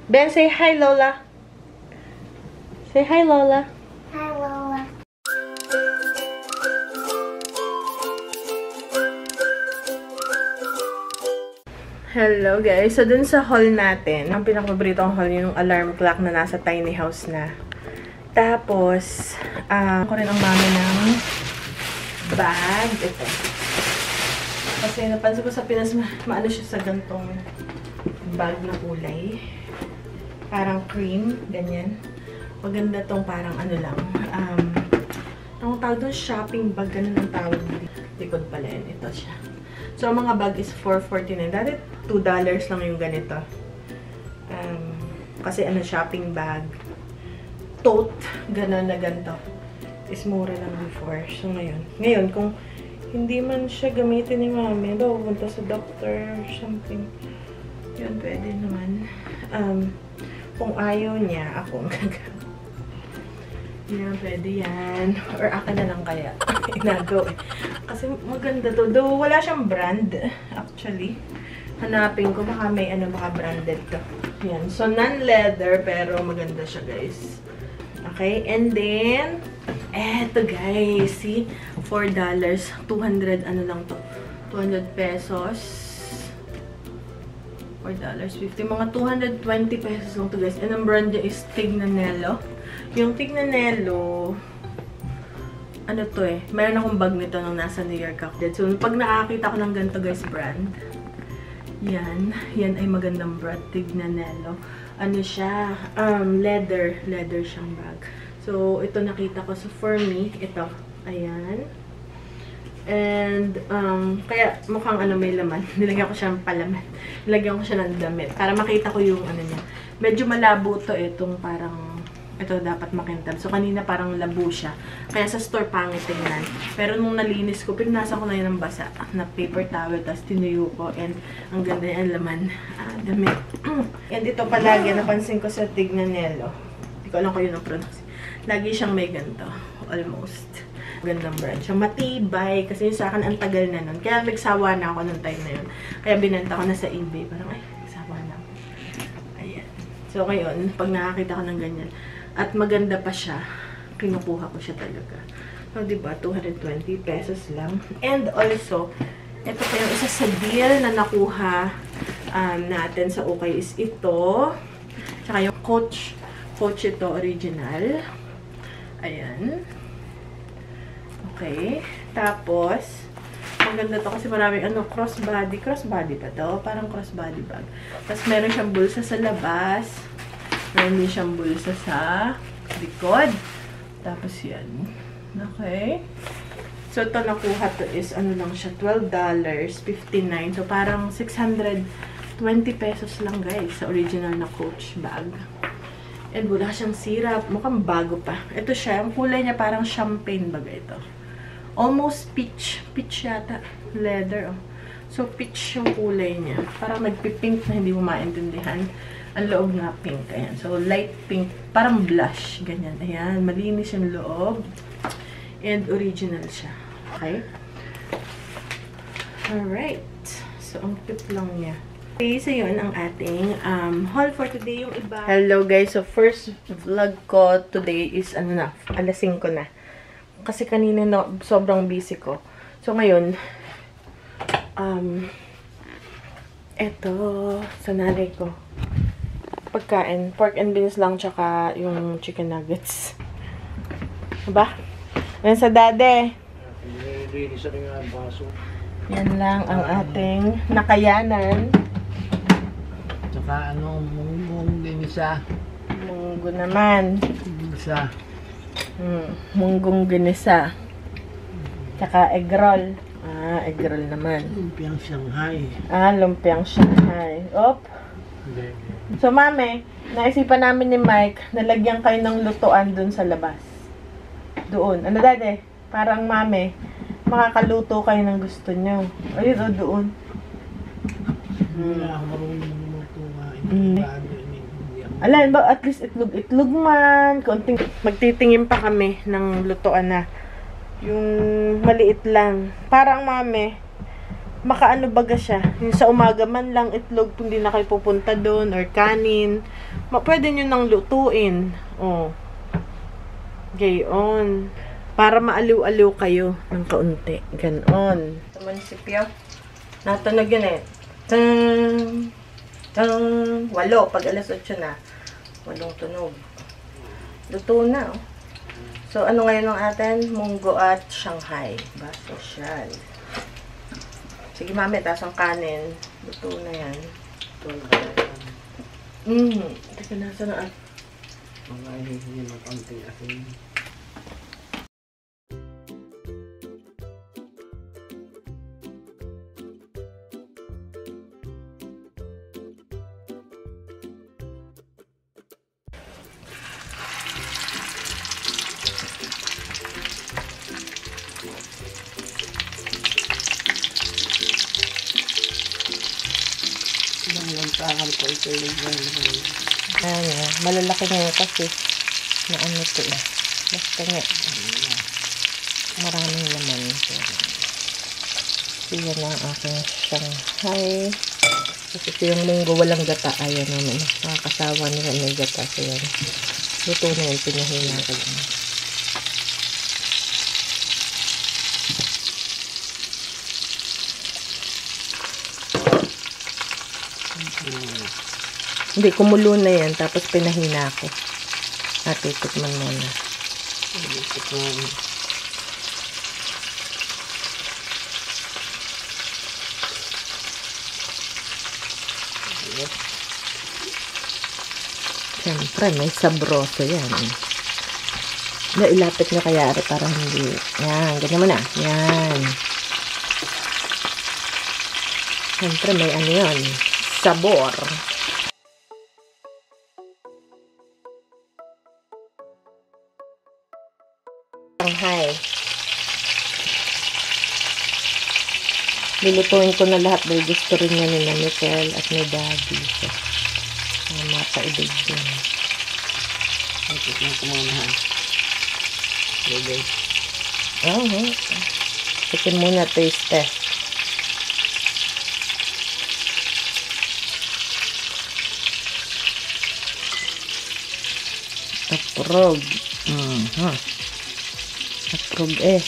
Ben, say hi, Lola. Say hi, Lola. Hi, Lola. Hello guys. So dun sa hall natin, ang pinakapaboritong hall yung alarm clock na nasa tiny house na. Tapos, ako rin ang mami ng bag. Ito. Kasi napansin ko sa Pinas, maano siya sa gantong bag na kulay. Parang cream, ganyan. Maganda tong parang ano lang. Ang tawag doon, shopping bag, ganun ang tawag dito. Likod pala yun. Ito siya. So, ang mga bag is $4.49. Dati, $2 lang yung ganito. Kasi ano, shopping bag. Tote, gano'n na ganito. Is mura lang before. So, ngayon, kung hindi man siya gamitin ni mami, daw, pupunta sa doctor or something. Yun, pwede naman. Kung ayaw niya, ako ang gagamit. Yan, pwede yan. Or akin na lang kaya. Inagaw eh. Kasi maganda to. Though wala siyang brand, actually. Hanapin ko, baka may ano, baka branded to. Yan. So, non-leather, pero maganda siya, guys. Okay, and then, eto guys, see? $4. 200, ano lang to? 200 pesos. $4.50. Mga 220 pesos lang to, guys. And ang brand niya is Tignanello. Yung Tignanello, ano to eh, mayroon akong bag nito nung nasa New York ako. So, pag nakakita ko ng ganito guys brand, yan ay magandang brand, Tignanello. Ano siya, leather siyang bag. So, ito nakita ko. So, for me, ito, ayan. And, kaya mukhang ano may laman. Nilagyan ko siyang palaman. Nilagyan ko siya ng damit. Para makita ko yung ano niya. Medyo malabo to eh, itong parang, ito dapat makintab. So, kanina parang labo siya. Kaya sa store pangit tingnan. Pero nung nalinis ko, pinunasan ko na yun ng basa na paper towel. Tapos tinuyo ko. And ang ganda yung laman. Damit. And ito palagi, napansin ko sa Tignanello. Hindi ko alam kung yun ang pronounce. Lagi siyang may ganito. Almost. Gandang brand siya. Matibay. Kasi sa akin, ang tagal na nun. Kaya nagsawa na ako nung time na yun. Kaya binenta ko na sa eBay. Parang, ay, nagsawa na ako. Ayan. So, ngayon, pag nakakita ko ng ganyan, at maganda pa siya, kinukuha ko siya talaga. So, diba, 220 pesos lang. And also, ito pa yung isa sa deal na nakuha natin sa Okay is ito. Tsaka yung Coach ito, original. Ayan. Okay. Tapos, maganda to kasi maraming crossbody. Crossbody pa to. Parang crossbody bag. Tapos, meron siyang bulsa sa labas. Meron din siyang bulsa sa likod. Tapos yan. Okay. So, ito nakuha to is, ano lang siya, $12.59. So, parang 620 pesos lang, guys, sa original na Coach bag. And wala siyang sirap. Mukhang bago pa. Ito siya. Ang kulay niya parang champagne baga ito. Almost peach. Peach yata. Leather, oh. So, peach yung kulay niya. Parang nagpipink na hindi mo maintindihan. Ang loob nga pink. Ayan. So, light pink. Parang blush. Ganyan. Ayan. Malinis yung loob. And original siya. Okay? Alright. So, ang cute lang niya. Okay, so yun ang ating haul for today. Yung iba. Hello guys. So, first vlog ko today is, ano na, alas 5 na. Kasi kanina na, sobrang busy ko. So, ngayon, eto, sa nanay ko. Pagkain. Pork and beans lang, tsaka yung chicken nuggets. Diba? Yan sa dade. Yan lang ang ating nakayanan. Tsaka munggong din isa. Munggo naman. Isa. Munggong ginisa. Tsaka egg roll. Egg roll naman. Lumpiang Shanghai. Lumpiang Shanghai. Op. Hindi. So, mami, naisipan namin ni Mike, nalagyan kayo ng lutuan dun sa labas. Doon. Ano, dade? Parang, mami, makakaluto kayo ng gusto nyo. Ayun, o, doon. Wala ako marunong luto nga. Alam ba, at least itlog man. Konting, magtitingin pa kami ng lutuan na. Yung maliit lang. Parang, mami, makaano baga siya. Yung sa umaga man lang itlog, kung di na kayo pupunta doon, or kanin. Pwede nyo nang lutuin. Oh. Gayon. Para maaliw-aliw kayo ng kaunti. Ganon. Sa munisipyo, natunog yun eh. Tang! Tang! 8. Pag alas 8 na. 8 tunog. Luto na, oh. So, ano ngayon ng atin? Munggo at Shanghai. Ba, social. Sige, mami, taas ang kanin. Luto na yan. Ito na. Teka, nasa na at. Mga hihingi ng konting asin. Lantahan ko ito yung gano'n. Ayan, malalaki nga kasi na ano ito eh. Basta nga. Maraming laman ito. So, yan ang aking Shanghai. Kasi ito yung munggo walang gata. Ayan naman. Nakakasawa nila may gata. So, yan. Luto na yun. Pinahina ko yun. Hindi, kumulo na yan. Tapos pinahina ko. At titikman mo na. Siyempre, may sabroso yan. Ilapit nyo kaya para hindi. Yan, ganyan mo na. Yan. Siyempre, may ano yun. Sabor. Shanghai. Lulutuin ko na lahat dahil gusto rin niya ni Michael at ni Daddy. So, mapaibig din. Ito na muna. Okay. Chicken muna taste test. Approve. Approve eh.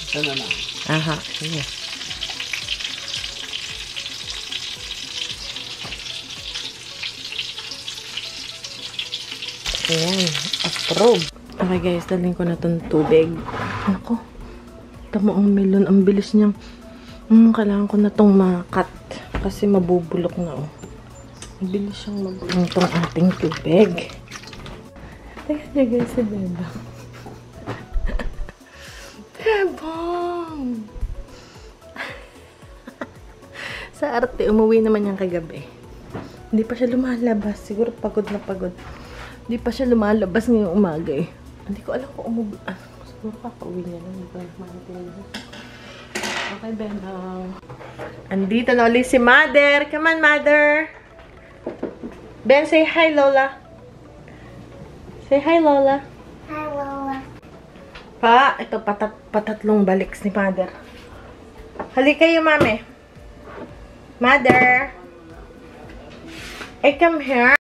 Ito na lang. Aha, sige. Ayan, approve. Okay guys, dalhin ko na itong tubig. Ako, tamo ang melon. Ang bilis niyang, kailangan ko na itong makat. Kasi mabubulok na, oh. Ang bilis siyang mabulok itong ating tubig. Teka niya guys, si Bebang. Bebang! Sa arte, umuwi naman niyang kagabi. Hindi pa siya lumalabas. Siguro pagod na pagod. Hindi pa siya lumalabas ngayong umaga eh. Hindi ko alam kung umuwi. Siguro kakauwi niya lang. Hindi ko maintindihan. Okay, Bebang. Andito na ulit si Mother. Come on, Mother. Ben, say hi, Lola. Say hi, Lola. Hi, Lola. Pa, ito patatlong baliks ni Mother. Halika kayo, Mami. Mother. Hey, come here.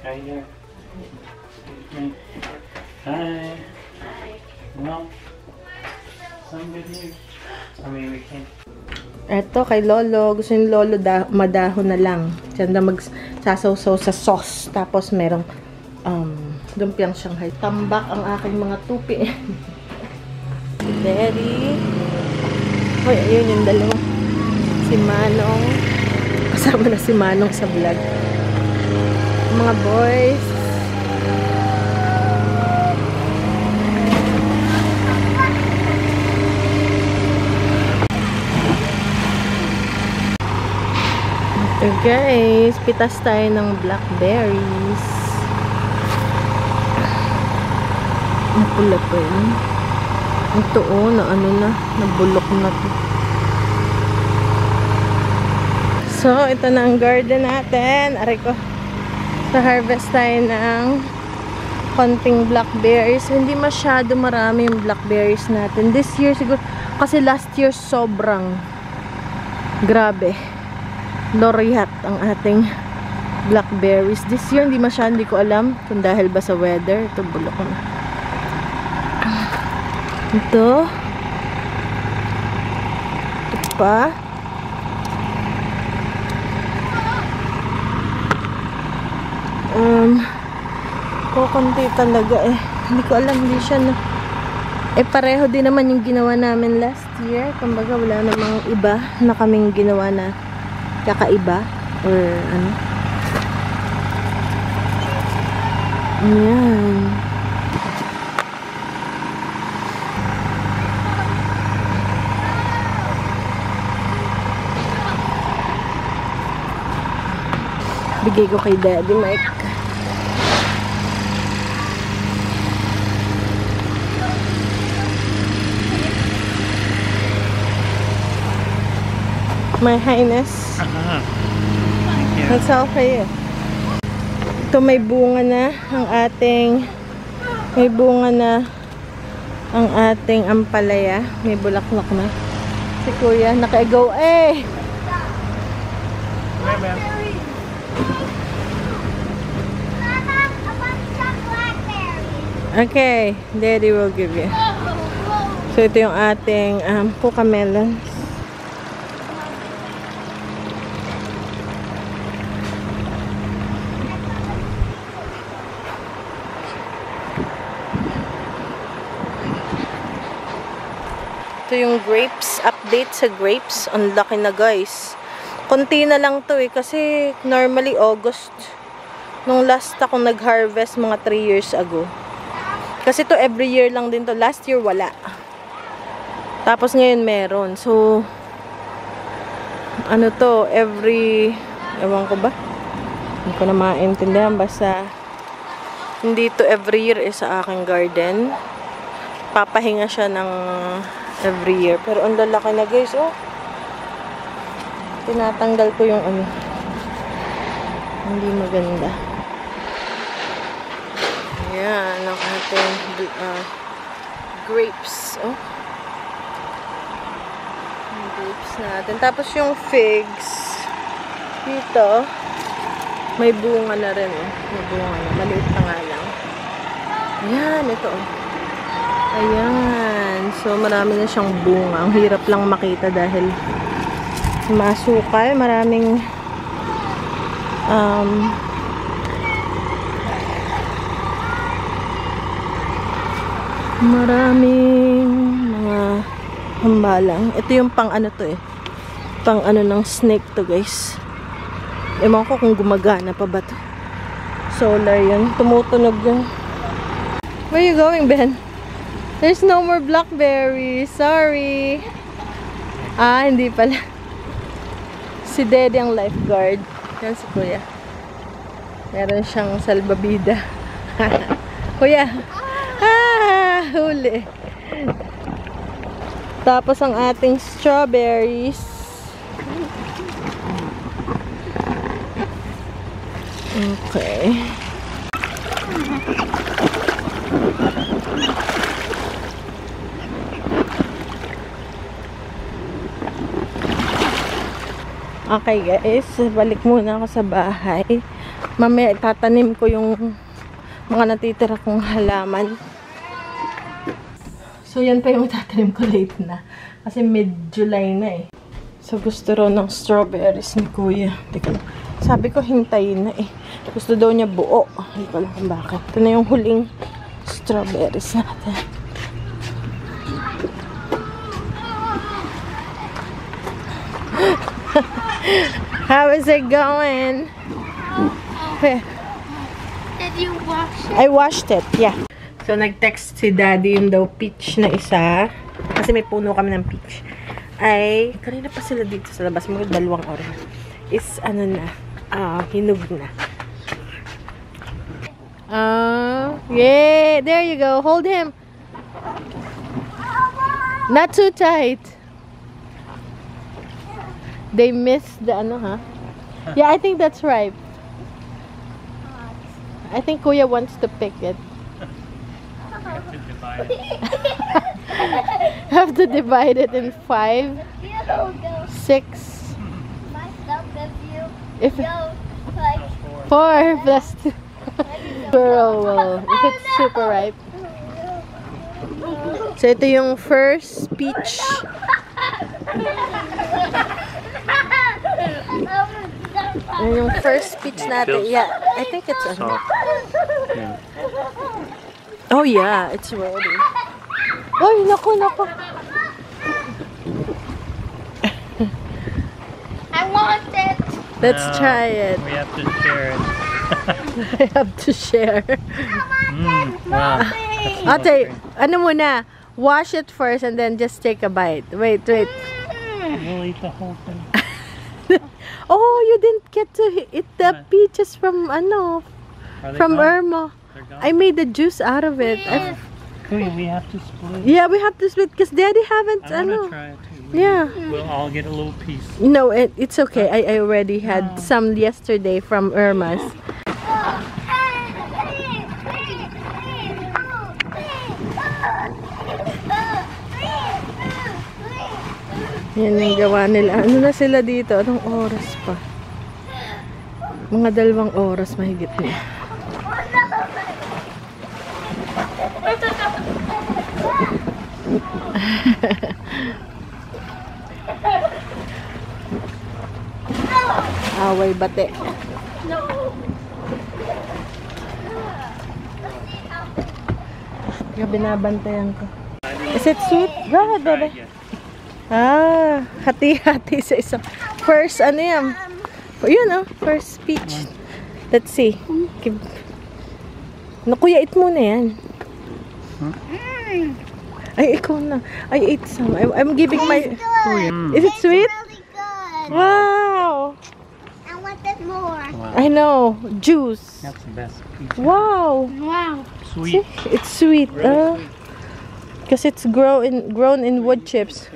Hi. Hi. No. Somebody. I mean, we can't. Eto, kay Lolo. Gusto yung Lolo madahon na lang. Diyan na magsasaw-saw sa sauce. Tapos merong lumpiang Shanghai. Tambak ang aking mga tupi. Daddy. Hoy, ayun yung dalawa. Si Manong. Kasama na si Manong sa vlog. Mga boys. So guys, pitas tayo ng blackberries. Napula pa yun. Ito na ano na, nabulok na to. So, ito na ang garden natin. Aray ko. So, harvest tayo ng konting blackberries. Hindi masyado marami yung blackberries natin. This year siguro, kasi last year sobrang grabe. Laureate ang ating blackberries. This year, hindi masyado, hindi ko alam kung dahil ba sa weather. Ito, bulok na. Ito. Ito pa. Kukunti talaga eh. Hindi ko alam, hindi siya na. Pareho din naman yung ginawa namin last year. Kumbaga, wala namang iba na kaming ginawa na kakaiba or ano. Ayan. Bigay ko kay Daddy Mike. My Highness. That's all for you. Ito may bunga na ang ating ampalaya. May bulaklak na. Si Kuya naka-go eh. Okay, Daddy will give you. So ito yung ating puka melons. Ito yung grapes. Update sa grapes. Ang laki na guys. Konti na lang to eh. Kasi normally August. Nung last akong nag-harvest mga 3 years ago. Kasi to every year lang din to. Last year wala. Tapos ngayon meron. So, ano to, ewan ko ba? Hindi ko na maintindihan. Basta, hindi to every year sa aking garden. Papahinga siya ng every year. Pero ang lalaki na guys, oh. Tinatanggal ko yung ano. Hindi maganda. Ayan, ang ating grapes, oh. Yung grapes natin. Tapos yung figs, dito, may bunga na rin, oh. May bunga na. Maliit na nga lang. Ayan, ito, oh. Ayan. So, marami na siyang bunga. Ang hirap lang makita dahil masukal. Maraming mga hambalang. Ito yung pang ano to eh. Pang ano ng snake to guys. Ewan ko kung gumagana pa ba to. Solar yun. Tumutunog yun. Where are you going, Ben? There's no more blackberries. Sorry. Hindi pala. Si Daddy ang lifeguard. Yan si Kuya. Meron siyang salbabida. Kuya. Huli. Tapos ang ating strawberries. Okay. Okay guys, balik muna ako sa bahay. Mamaya itatanim ko yung mga natitira kong halaman. So yan pa yung itatanim ko late na. Kasi mid-July na eh. So gusto raw ng strawberries ni Kuya. Sabi ko hintayin na eh. Gusto daw niya buo. Hindi ko alam kung bakit. Ito na yung huling strawberries natin. How is it going? Did you wash it? I washed it, yeah. So, nag-text si Daddy yung daw peach na isa. Kasi may puno kami ng peach. Ay, kanina pa sila dito sa labas. Mga 2 oras. Is, ano na, hinug na. Yeah, there you go. Hold him. Not too tight. They missed the ano, huh? Yeah, I think that's ripe. I think Kuya wants to pick it. Have to divide it in 5, 6. If 4 plus 2. Well, if it's super ripe. So ito yung first peach. Yung first peach natin. Yeah, I think it's Soft. Yeah. Oh yeah, it's ready. Oh, naku. I want it. Let's No, try it. We have to share it. I have to share. Wow. Ate, ano muna? Wash it first and then just take a bite. Wait. We'll eat the whole thing. Oh, you didn't get to eat the peaches from ano? Are they From gone? Irma. They're gone? I made the juice out of it. Wait, we have to split. Yeah, we have to split because Daddy haven't I want to ano. try it too. Yeah. We'll all get a little piece. No, it's okay. I already had some yesterday from Irma's. Yan yung gawa nila. Ano na sila dito? Anong oras pa? Mga 2 oras mahigit na. Away bate. Kaya binabantayan ko. Is it sweet? Go ahead, baby. Hati-hati sa isang. First, ano yan? Yun, first peach. Let's see. Kuya, eat muna yan. Ay, ikaw na. I ate some. I'm giving my... Is it sweet? Really good. Wow! I want it more. Wow. I know. Juice. That's the best peach. Wow! Wow. Sweet. See? It's sweet. Because it's grown in wood chips.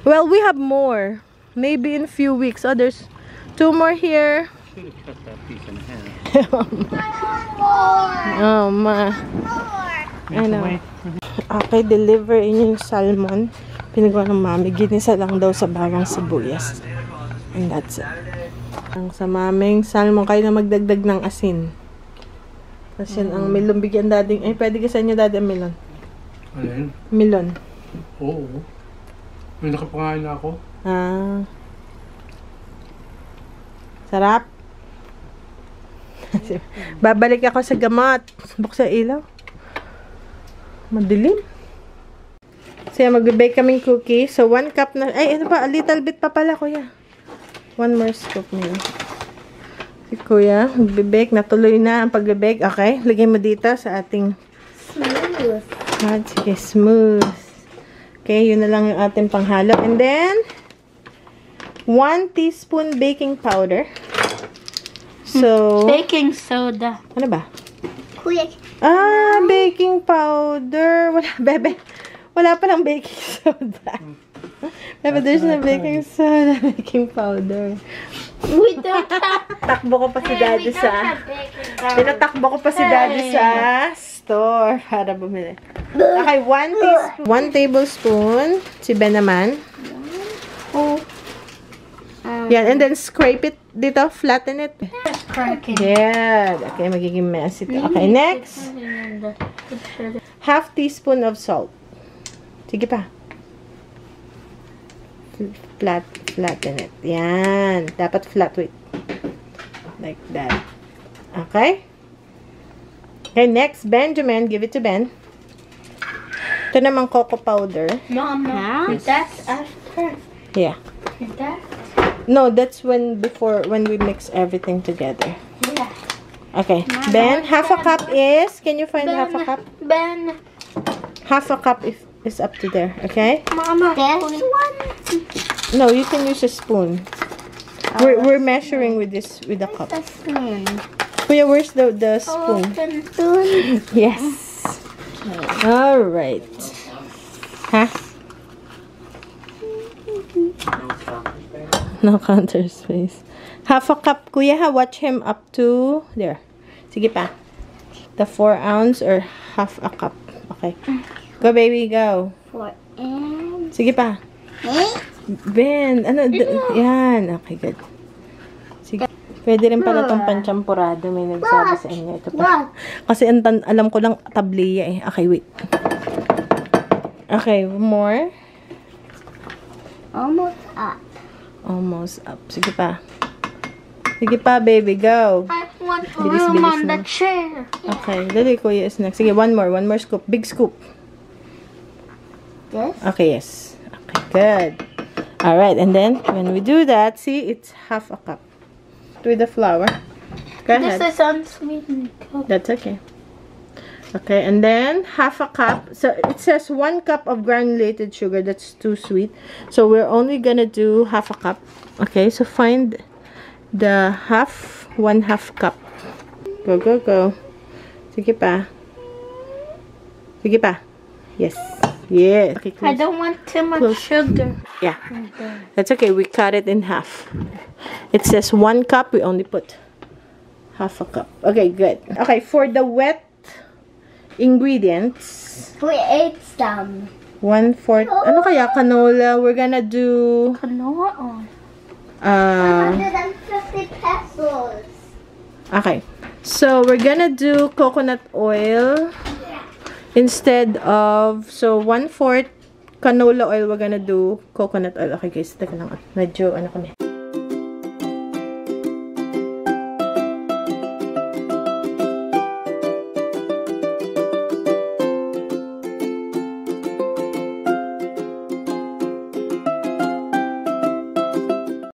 Well, we have more. Maybe in a few weeks. Oh, there's 2 more here. Should have cut that piece in half. More. Oh, ma. More. We have to know. wait for the Okay, deliver in yung salmon. Pinagawa ng mami. Ginisa lang daw sa bagang sibuyas. And that's it. Ang sa maming salmon, kayo na magdagdag ng asin. Kasi yan ang melon. Bigyan dading. Ay, pwede ka sa inyo dadi ang melon. Alin? Melon. Oo. May nakapangain na ako. Sarap. Babalik ako sa gamot. Buksan ilaw. Madilim. So, magbe-bake kaming cookie. So, 1 cup na. Ay, ano pa? A little bit pa pala, kuya. 1 more scoop nila. Si kuya, magbe-bake. Natuloy na ang pagbe-bake. Okay. Lagay mo dito sa ating... Smooth. Sige, smooth. Okay, yun na lang yung ating panghalo. And then, 1 teaspoon baking powder. So, Baking soda. ano ba? Quick. Baking powder. Wala, bebe. Wala pa lang baking soda. Bebe, there's no baking soda. Baking powder. We don't have. Takbo ko pa si Daddy we don't sa... have baking powder. Pinatakbo ko pa si Daddy sa store para bumili. Okay, 1 tablespoon. Si Ben naman. Yan, and then scrape it dito, flatten it. Cracking. Yeah. Okay, magiging messy ito. Okay, next. Half teaspoon of salt. Sige pa. Flatten it. Yan. Dapat flat with. Like that. Okay? Okay, next, Benjamin. Give it to Ben. Ito naman cocoa powder. Mama, that's after. Yeah. That. No, that's when we mix everything together. Yeah. Okay. Ben, half a cup is, can you find half a cup? Ben. Half a cup is up to there, okay? Mama. This one. No, you can use a spoon. We're measuring with the cup. The spoon. Kuya, where's the spoon? Open spoon. Yes. All right. Huh? No counter space. Half a cup, kuya, ha? Watch him up to there. Sige pa. The 4 ounce or half a cup. Okay. Go, baby, go. 4 and Sige pa. 8. Ben, ano? Yan. Okay, good. Sige. Pwede rin pala itong panchampurado. May nagsabi sa inyo. Ito pa. Kasi alam ko lang tabliya eh. Okay, wait. Okay, more. Almost up. Almost up. Sige pa. Sige pa, baby. Go. I want Bilis, room bilis on the na. chair. Okay. Dali, kuya is next. Sige, one more scoop. Big scoop. This? Okay, yes. Okay, good. Alright, and then, when we do that, see, it's half a cup. With the flour. Go ahead. This is unsweetened. That's okay. Okay, and then half a cup. So it says 1 cup of granulated sugar. That's too sweet. So we're only gonna do half a cup. Okay, so find the 1/2 cup. Go, go, go. Sige pa. Sige pa. Yes. Yes. Okay, I close. don't want too much Close. sugar. Yeah. That's okay. We cut it in half. It says 1 cup. We only put half a cup. Okay, good. Okay, for the wet ingredients, We ate some. 1/4. Ano kaya canola? We're gonna do Canola. 150 pesos. okay. So we're gonna do coconut oil instead of 1/4 canola oil. We're gonna do coconut oil. Okay guys, teka lang. Medyo ano kami.